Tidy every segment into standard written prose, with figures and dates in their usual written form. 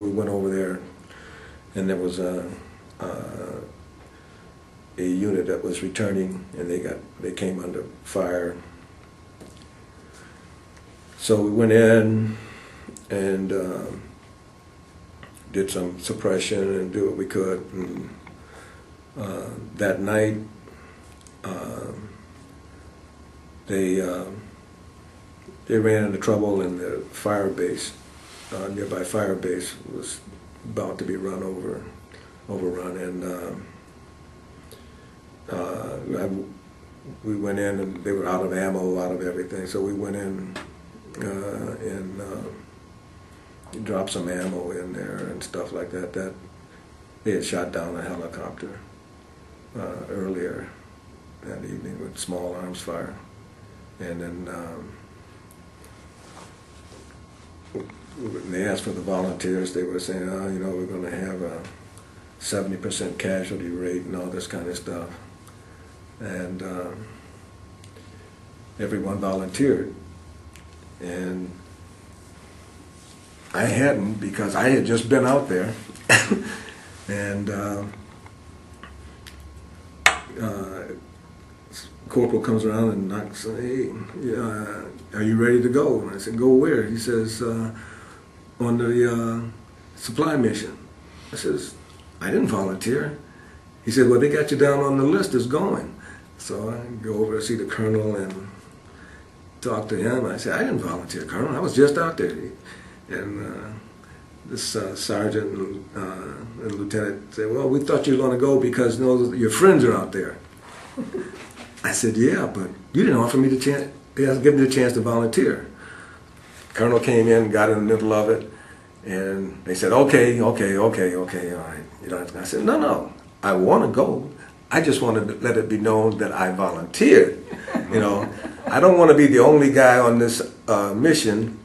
We went over there, and there was a unit that was returning, and they came under fire. So we went in and did some suppression and do what we could. And that night, they ran into trouble in the fire base. Nearby fire base was about to be overrun, and we went in, and they were out of ammo, out of everything. So we went in and dropped some ammo in there and stuff like that. That they had shot down a helicopter earlier that evening with small arms fire, and then. When they asked for the volunteers, they were saying, oh, you know, we're going to have a 70% casualty rate and all this kind of stuff. And everyone volunteered. And I hadn't, because I had just been out there. And corporal comes around and knocks, hey, are you ready to go? And I said, go where? He says, on the supply mission. I says, I didn't volunteer. He said, well, they got you down on the list as going. So I go over to see the colonel and talk to him. I said, I didn't volunteer, Colonel. I was just out there. And this sergeant and lieutenant said, well, we thought you were going to go because your friends are out there. I said, yeah, but you didn't offer me the chance, give me the chance to volunteer. Colonel came in, got in the middle of it, and they said, okay, all right. You know, I said, no, I want to go. I just want to let it be known that I volunteered. You know, I don't want to be the only guy on this mission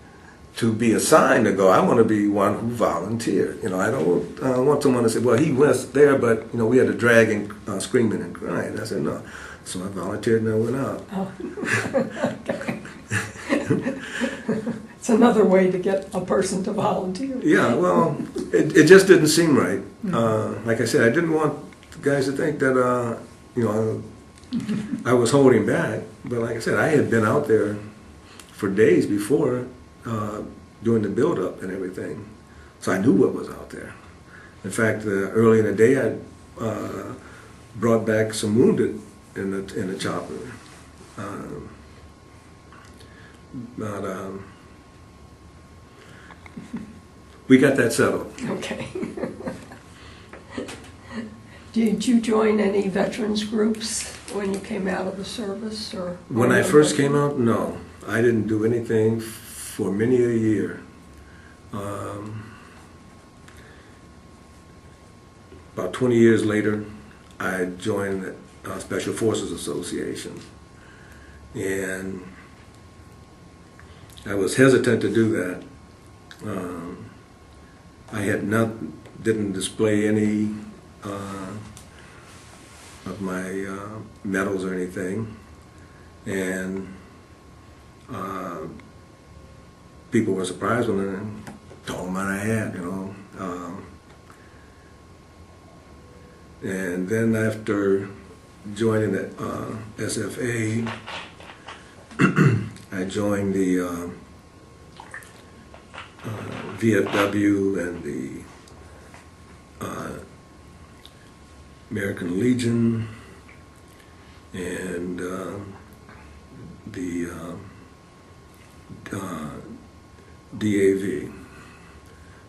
to be assigned to go. I want to be one who volunteered. You know, I don't want someone to say, well, he was there, but, you know, we had to drag and screaming and crying. I said, no. So I volunteered and I went out. Oh. It's another way to get a person to volunteer. Yeah, well, it just didn't seem right. Like I said, I didn't want the guys to think that, you know, I was holding back. But like I said, I had been out there for days before doing the build-up and everything. So I knew what was out there. In fact, early in the day, I brought back some wounded in the chopper. But we got that settled. Okay. Did you join any veterans groups when you came out of the service, or? When I first came out, no. I didn't do anything for many a year. About 20 years later, I joined the Special Forces Association, and I was hesitant to do that. I didn't display any of my medals or anything, and people were surprised when I told them what I had, you know. And then after joining the SFA, I joined the VFW and the American Legion and the DAV.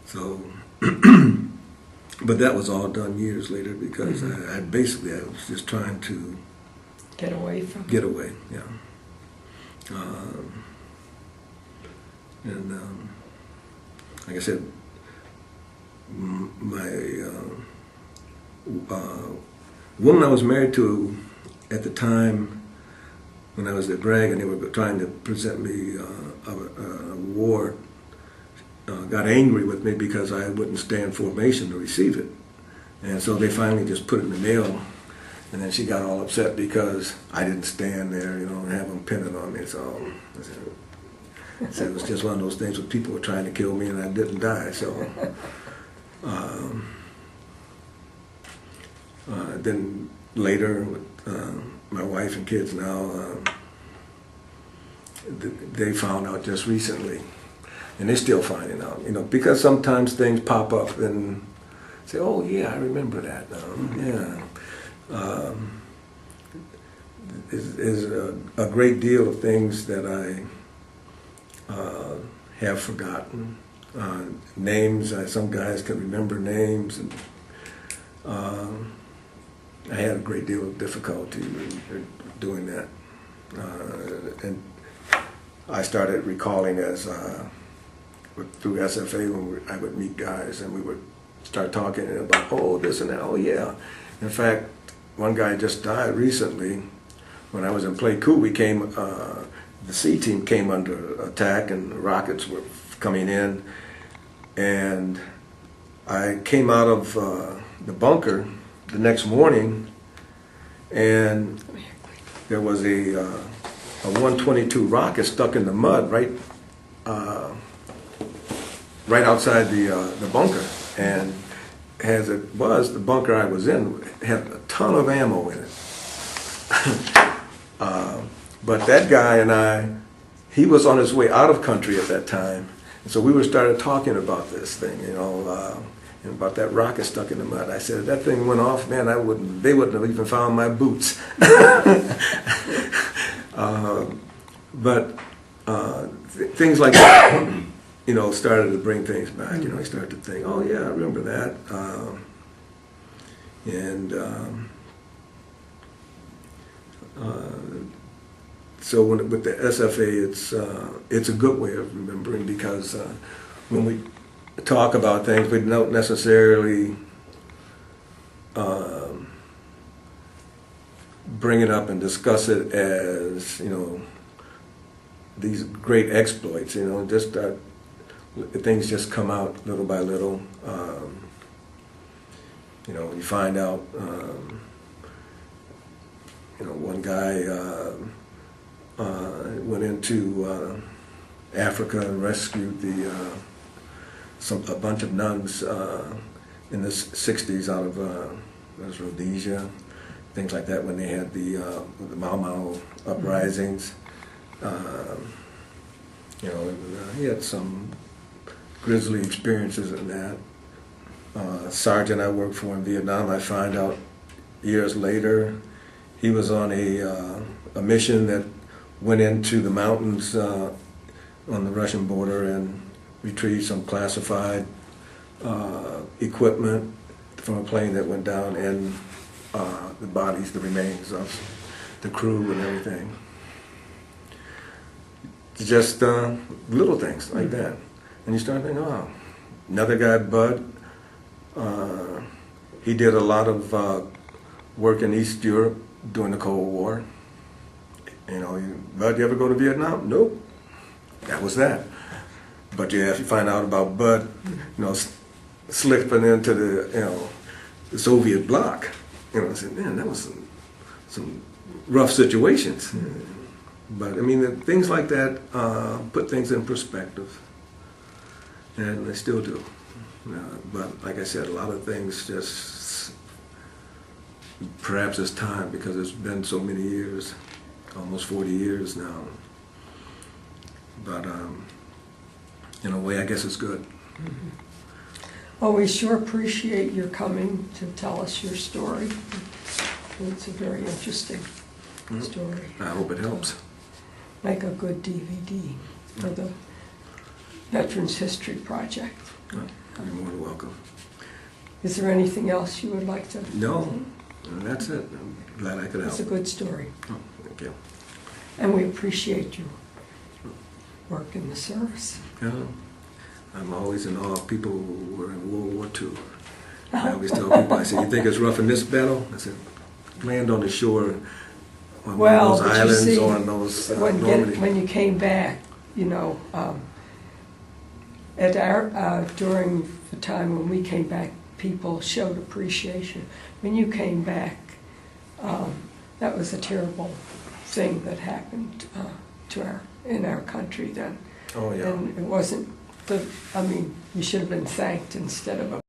So, but that was all done years later because I was just trying to get away from it. Get away, yeah. And like I said, my woman I was married to at the time when I was at Bragg, and they were trying to present me an award, got angry with me because I wouldn't stand formation to receive it. And so they finally just put it in the mail, and then she got all upset because I didn't stand there, you know, and have them pin it on me. So I said it was just one of those things where people were trying to kill me and I didn't die. So then later, with my wife and kids now, they found out just recently, and they're still finding out. Because sometimes things pop up and say, "Oh yeah, I remember that now." Yeah. Is a great deal of things that I have forgotten. Names, some guys can remember names, and I had a great deal of difficulty doing that. And I started recalling as through SFA when I would meet guys and we would start talking about, oh, this and that, oh yeah. In fact, one guy just died recently. When I was in Play Cool, the C team came under attack and the rockets were coming in. And I came out of the bunker the next morning, and there was a 122 rocket stuck in the mud right outside the bunker. And as it was, the bunker I was in had a ton of ammo in it. But that guy and he was on his way out of country at that time. And so we started talking about this thing, and about that rocket stuck in the mud. I said, if that thing went off, man, they wouldn't have even found my boots. Things like that, started to bring things back. I started to think, oh yeah, I remember that. So with the SFA, it's a good way of remembering, because when we talk about things, we don't necessarily bring it up and discuss it as these great exploits. Just things just come out little by little. You find out. One guy went into Africa and rescued a bunch of nuns in the 60s out of Rhodesia, things like that, when they had the Mau Mau uprisings. He had some grisly experiences in that. Sergeant I worked for in Vietnam, I find out years later, he was on a mission that went into the mountains on the Russian border and retrieved some classified equipment from a plane that went down, and the remains of the crew and everything. Just little things like that. And you start thinking, oh, another guy, Bud, he did a lot of work in East Europe during the Cold War. Bud, you ever go to Vietnam? Nope. That was that. But you find out about Bud, slipping into the Soviet bloc. I said, man, that was some rough situations. But I mean, things like that put things in perspective, and they still do. But like I said, a lot of things just, perhaps it's time, because it's been so many years, almost 40 years now. But in a way, I guess it's good. Mm-hmm. Well, we sure appreciate your coming to tell us your story. It's a very interesting story. I hope it helps. Make a good DVD for the Veterans History Project. You're more than welcome. Is there anything else you would like to say? No, that's it. I'm glad I could help. It's a good story. Oh, thank you. And we appreciate your work in the service. Yeah. I'm always in awe of people who were in World War II. I always tell people, I say, you think it's rough in this battle? I said, land on the shore on those islands or on those Normandy. When you came back, during the time when we came back, people showed appreciation. When you came back, that was a terrible thing that happened in our country then. Oh yeah. And it wasn't you should have been thanked instead of